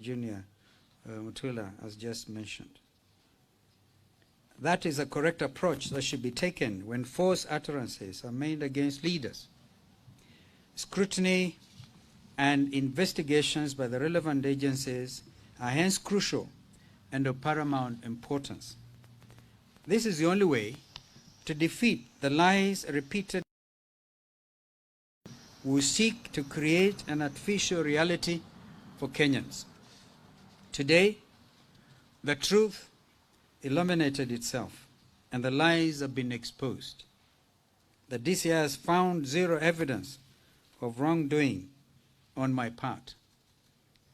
Junior Mutula has just mentioned. That is a correct approach that should be taken when false utterances are made against leaders. Scrutiny and investigations by the relevant agencies are hence crucial and of paramount importance. This is the only way to defeat the lies repeated who seek to create an artificial reality for Kenyans. Today, the truth illuminated itself and the lies have been exposed. The DCI has found zero evidence of wrongdoing on my part.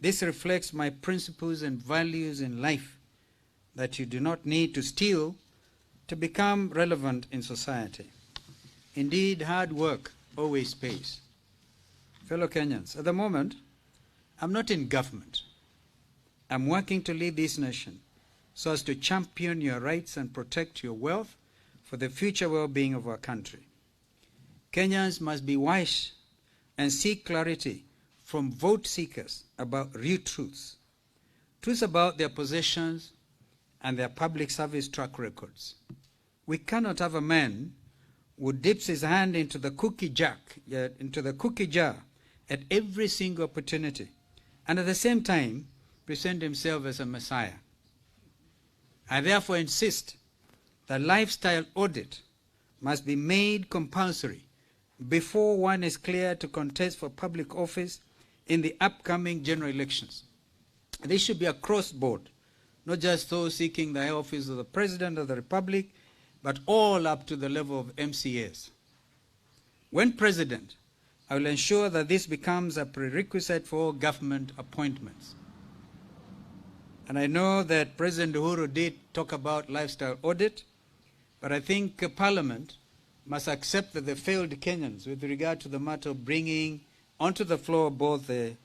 This reflects my principles and values in life, that you do not need to steal to become relevant in society. Indeed, hard work always pays. Fellow Kenyans, at the moment, I'm not in government. I'm working to lead this nation so as to champion your rights and protect your wealth for the future well-being of our country. Kenyans must be wise and seek clarity from vote seekers about real truths, truths about their possessions and their public service track records. We cannot have a man who dips his hand into the cookie jar at every single opportunity, and at the same time present himself as a messiah. I therefore insist that lifestyle audit must be made compulsory before one is cleared to contest for public office in the upcoming general elections. This should be across board, not just those seeking the high office of the President of the Republic, but all up to the level of MCAs. When President, I will ensure that this becomes a prerequisite for all government appointments. And I know that President Uhuru did talk about lifestyle audit, but I think Parliament must accept that they failed Kenyans with regard to the matter of bringing onto the floor of both the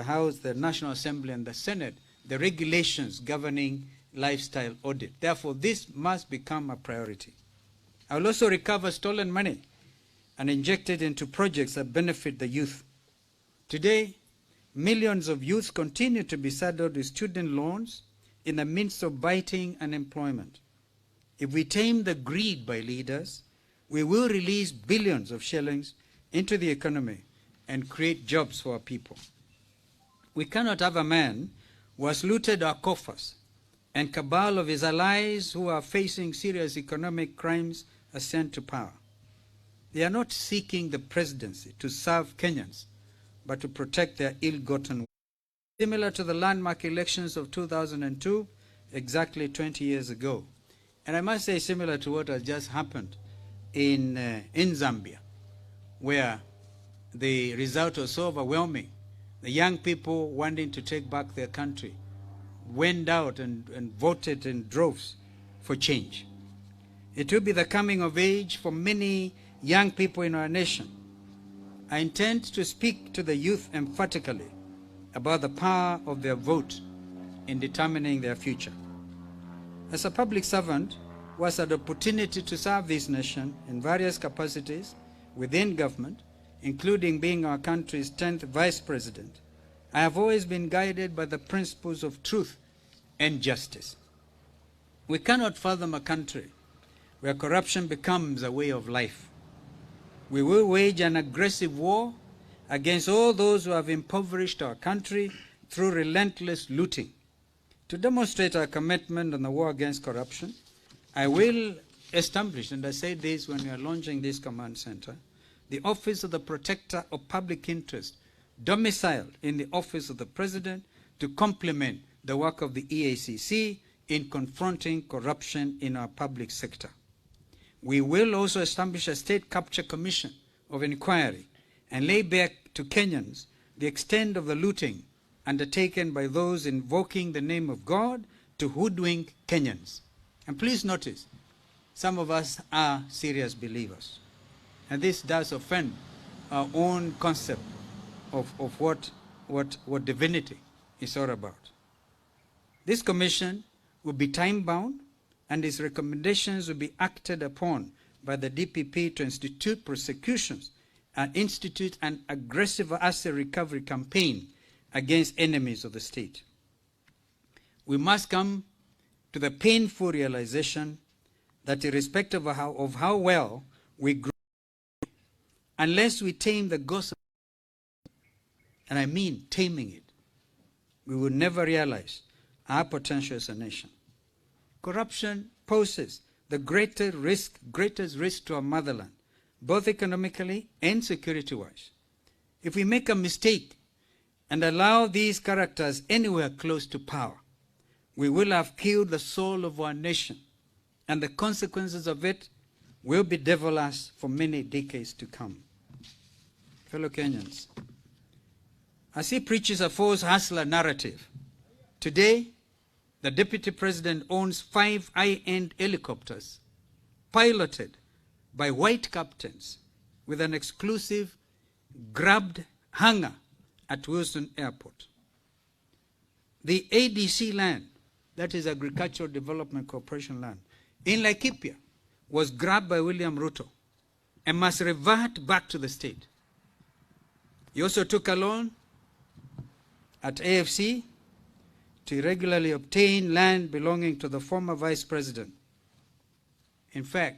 House, the National Assembly, and the Senate the regulations governing lifestyle audit. Therefore, this must become a priority. I will also recover stolen money and inject it into projects that benefit the youth. Today, millions of youth continue to be saddled with student loans in the midst of biting unemployment. If we tame the greed by leaders, we will release billions of shillings into the economy and create jobs for our people. We cannot have a man who has looted our coffers and cabal of his allies who are facing serious economic crimes ascend to power. They are not seeking the presidency to serve Kenyans, but to protect their ill-gotten wealth. Similar to the landmark elections of 2002, exactly 20 years ago. And I must say similar to what has just happened in Zambia, where the result was so overwhelming. The young people wanting to take back their country went out and voted in droves for change. It will be the coming of age for many young people in our nation. I intend to speak to the youth emphatically about the power of their vote in determining their future. As a public servant who has had the opportunity to serve this nation in various capacities within government, including being our country's 10th vice president, I have always been guided by the principles of truth and justice. We cannot fathom a country where corruption becomes a way of life. We will wage an aggressive war against all those who have impoverished our country through relentless looting. To demonstrate our commitment on the war against corruption, I will establish, and I said this when we are launching this command center, the Office of the Protector of Public Interest, domiciled in the Office of the President, to complement the work of the EACC in confronting corruption in our public sector. We will also establish a State Capture Commission of Inquiry and lay bare to Kenyans the extent of the looting undertaken by those invoking the name of God to hoodwink Kenyans. And please notice, some of us are serious believers. And this does offend our own concept of what divinity is all about. This commission will be time-bound, and its recommendations will be acted upon by the DPP to institute prosecutions and institute an aggressive asset recovery campaign against enemies of the state. we must come to the painful realization that irrespective of how well we grow, unless we tame the gossip, and I mean taming it, we will never realize our potential as a nation. Corruption poses the greatest risk to our motherland, both economically and security-wise. If we make a mistake and allow these characters anywhere close to power, we will have killed the soul of our nation, and the consequences of it will be devilish for many decades to come. Fellow Kenyans, as he preaches a false hustler narrative, today the Deputy President owns 5 high-end helicopters piloted by white captains with an exclusive grabbed hangar at Wilson Airport. The ADC land, that is Agricultural Development Corporation land, in Laikipia was grabbed by William Ruto and must revert back to the state. He also took a loan at AFC to irregularly obtain land belonging to the former vice president. In fact,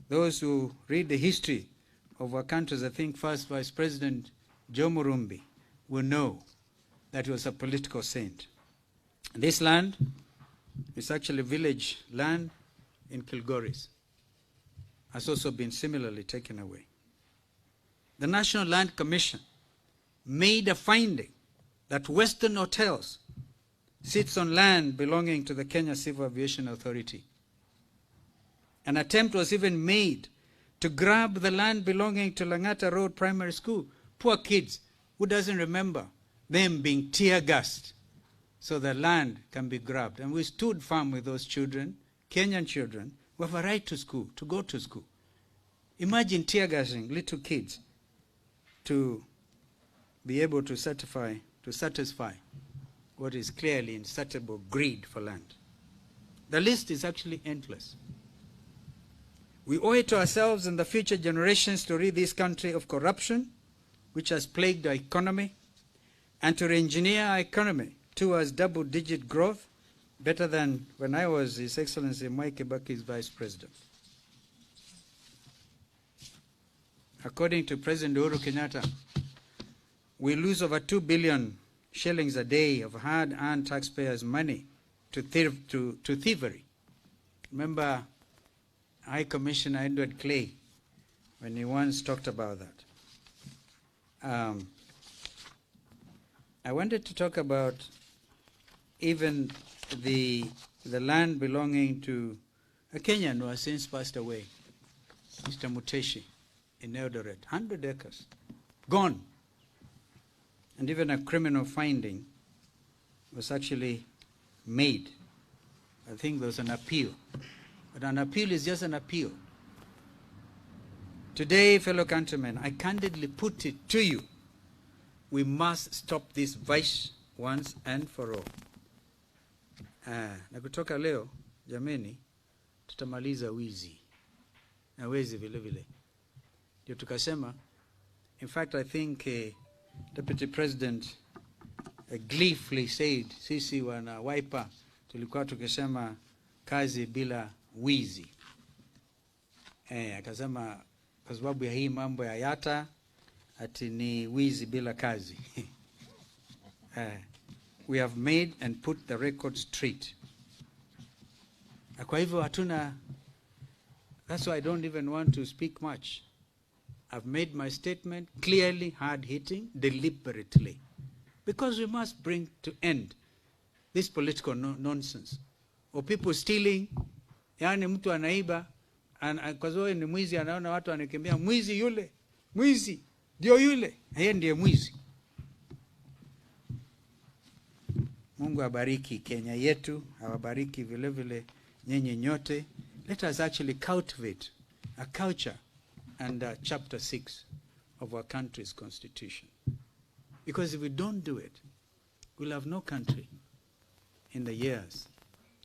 those who read the history of our countries, I think first Vice President Joe Murumbi will know that he was a political saint. This land is actually village land in Kilgoris. Has also been similarly taken away. The National Land Commission made a finding that Western Hotels sits on land belonging to the Kenya Civil Aviation Authority. An attempt was even made to grab the land belonging to Langata Road Primary School. Poor kids, who doesn't remember them being tear-gassed so the land can be grabbed. And we stood firm with those children, Kenyan children, who have a right to school, to go to school. Imagine tear-gassing little kids to be able to satisfy what is clearly insatiable greed for land. The list is actually endless. We owe it to ourselves and the future generations to rid this country of corruption, which has plagued our economy, and to re-engineer our economy towards double-digit growth, better than when I was His Excellency Mwai Kibaki's Vice President. According to President Uhuru Kenyatta, we lose over 2 billion shillings a day of hard-earned taxpayers' money to thievery. Remember High Commissioner Edward Clay, when he once talked about that. I wanted to talk about even the land belonging to a Kenyan who has since passed away, Mr. Muteshi in Eldoret, 100 acres, gone. And even a criminal finding was actually made. I think there was an appeal. But an appeal is just an appeal. Today, fellow countrymen, I candidly put it to you, we must stop this vice once and for all. Na kutoka leo, jameni, tutamaliza wizi. Na wezi vile vile. Ndio tukasema, in fact, I think Deputy President gleefully said, sisi wana Wiper, tulikuwa tukisema kazi bila wizi. Akasema kwa sababu ya hii mambo ya yata, ati ni wizi bila kazi. We have made and put the record straight. Kwa hivyo hatuna, that's why I don't even want to speak much. I've made my statement clearly, hard-hitting, deliberately. Because we must bring to end this political nonsense. Or people stealing, yani mtu anaiba, kwa sababu ni mwizi, anaona watu wanakimbia, mwizi yule, mwizi, ndio yule, yeye ndiye mwizi. Mungu abariki Kenya yetu, awabariki vile vile nyenye nyote. Let us actually cultivate a culture under Chapter 6 of our country's constitution. Because if we don't do it, we'll have no country in the years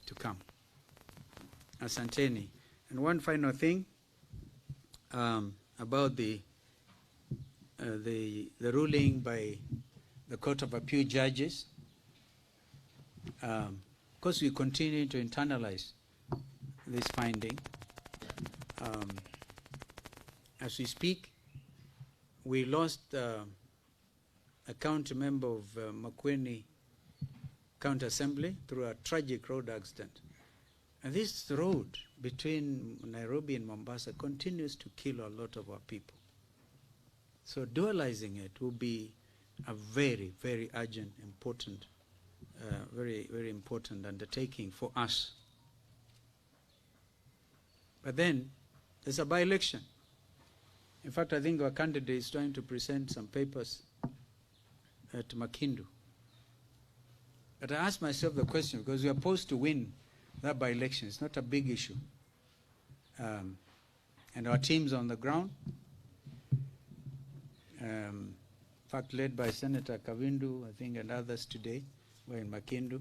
to come. Asanteni. And one final thing about the ruling by the Court of Appeal judges. Of course, we continue to internalize this finding. As we speak, we lost a county member of Makueni County Assembly through a tragic road accident. And this road between Nairobi and Mombasa continues to kill a lot of our people. So dualizing it will be a very, very urgent, important, very, very important undertaking for us. But then there's a by-election. In fact, I think our candidate is trying to present some papers at Makindu. But I asked myself the question, because we are supposed to win that by-election. It's not a big issue. And our team's on the ground. In fact, led by Senator Kavindu, I think, and others today were in Makindu.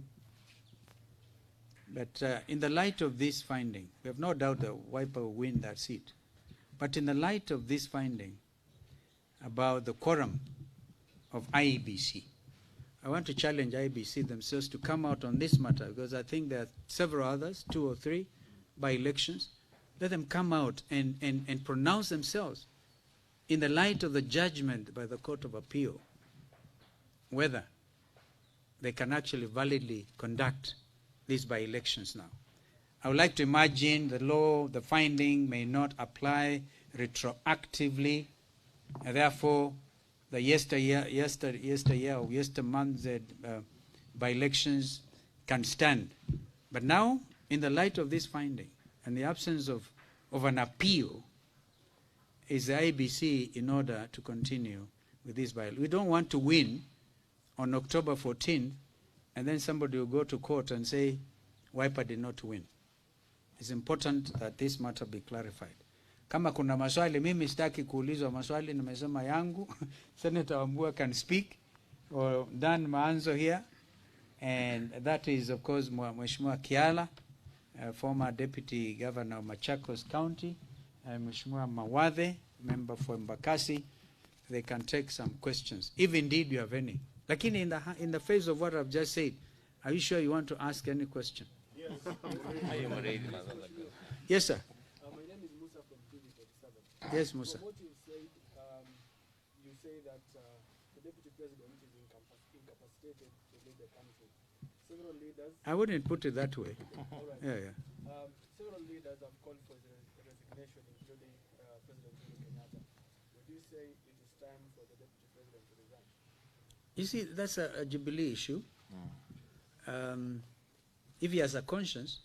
But in the light of this finding, we have no doubt that Wiper will win that seat. But in the light of this finding about the quorum of IEBC, I want to challenge IEBC themselves to come out on this matter, because I think there are several others, 2 or 3, by elections. Let them come out and pronounce themselves in the light of the judgment by the Court of Appeal, whether they can actually validly conduct these by-elections now. I would like to imagine the law, the finding may not apply retroactively, and therefore the yesteryear or yestermonth's by-elections can stand. But now, in the light of this finding and the absence of an appeal, is the IBC in order to continue with this by-election. We don't want to win on October 14th, and then somebody will go to court and say, Wiper did not win. It's important that this matter be clarified. Kama kuna maswali, mimi sitaki kuulizwa maswali, nimesema yangu. Senator Wambua can speak, or Dan Maanzo here, and that is, of course, Mheshimiwa Kiala, former Deputy Governor of Machakos County, Mheshimiwa Mawadhe, member for Mbakasi. They can take some questions, if indeed you have any. Lakini in the face of what I've just said, are you sure you want to ask any question? Yes. I am ready. Yes, sir. My name is Musa from TV47. Yes, Musa. From what you said, you say that the Deputy President is incapacitated to lead the country. Several leaders... I wouldn't put it that way. All right. Yeah. Several leaders have called for the resignation, including President Uhuru Kenyatta. Would you say it is time for the Deputy President to resign? You see, that's a Jubilee issue. If he has a conscience,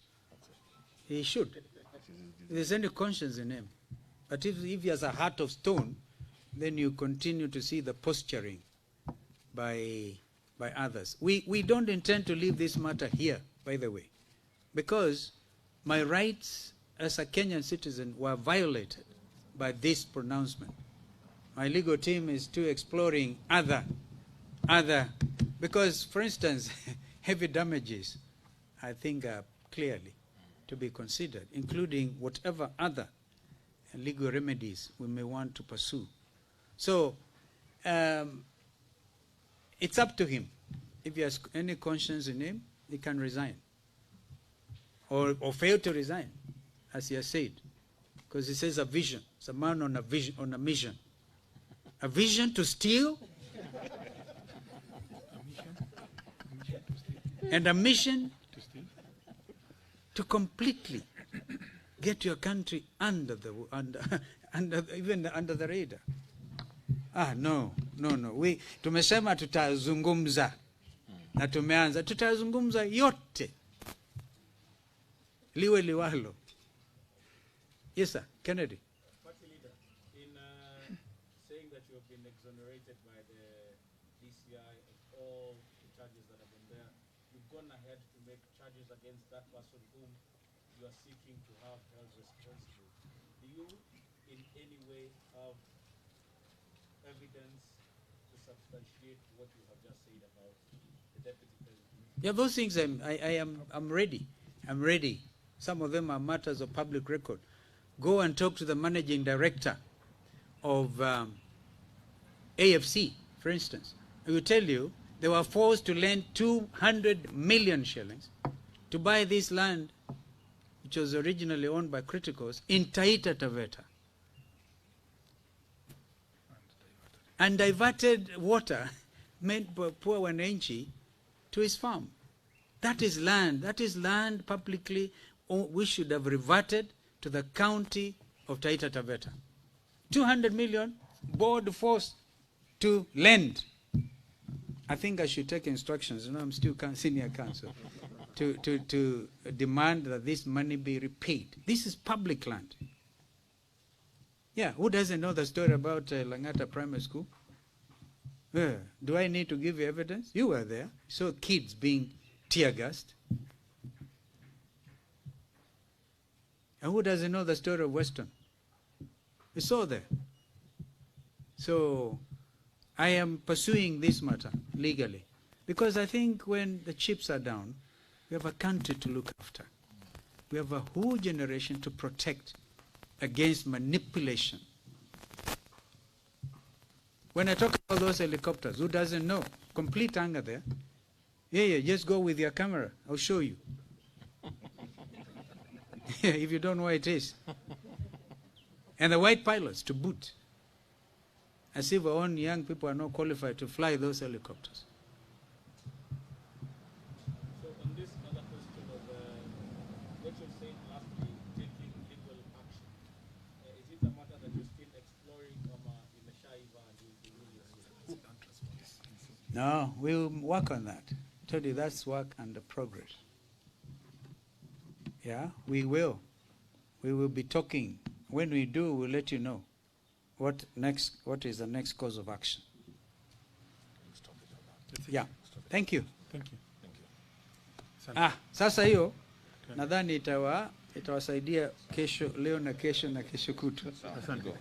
he should. If there's any conscience in him. But if he has a heart of stone, then you continue to see the posturing by others. We don't intend to leave this matter here, by the way, because my rights as a Kenyan citizen were violated by this pronouncement. My legal team is still exploring other, because, for instance, heavy damages, I think, are clearly to be considered, including whatever other legal remedies we may want to pursue. So it's up to him. If he has any conscience in him, he can resign. Or fail to resign, as he has said. Because he says a vision. It's a man on a vision, on a mission. A vision to steal? And a mission to completely get your country under the radar. No. Tumesema tutazungumza na tumeanza, tutazungumza yote liwe liwalo. Yes, sir. Kennedy. Party leader, in saying that you have been exonerated by the DCI of all the charges that have been there, you've gone ahead to make charges against that person whom you are seeking to have held responsible. Do you in any way have evidence to substantiate what you have just said about the deputy president? Yeah, those things I'm ready. I'm ready. Some of them are matters of public record. Go and talk to the managing director of AFC, for instance. I will tell you, they were forced to lend 200 million shillings to buy this land, which was originally owned by Criticals, in Taita Taveta, and diverted water meant by poor wananchi to his farm. That is land publicly we should have reverted to the county of Taita Taveta. 200 million, board forced to lend. I think I should take instructions, I'm still senior counsel, to demand that this money be repaid. This is public land. Yeah, who doesn't know the story about Langata Primary School? Do I need to give you evidence? You were there. You saw kids being tear gassed. And who doesn't know the story of Weston? You saw there. So I am pursuing this matter legally because I think when the chips are down, we have a country to look after. We have a whole generation to protect against manipulation. When I talk about those helicopters, who doesn't know? Complete anger there. Yeah, just go with your camera. I'll show you. If you don't know what it is. And the white pilots to boot. As if our own young people are not qualified to fly those helicopters. So on this other question of what you said last week, taking legal action, is it a matter that you're still exploring in the Shaiva and No, we'll work on that. I told you that's work under progress. Yeah, we will. We will be talking. When we do, we'll let you know what is the next course of action. Yeah. Thank you. Thank you. Sasa hiyo nadhani itawasaidia kesho, leo na kesho kutwa. Asante.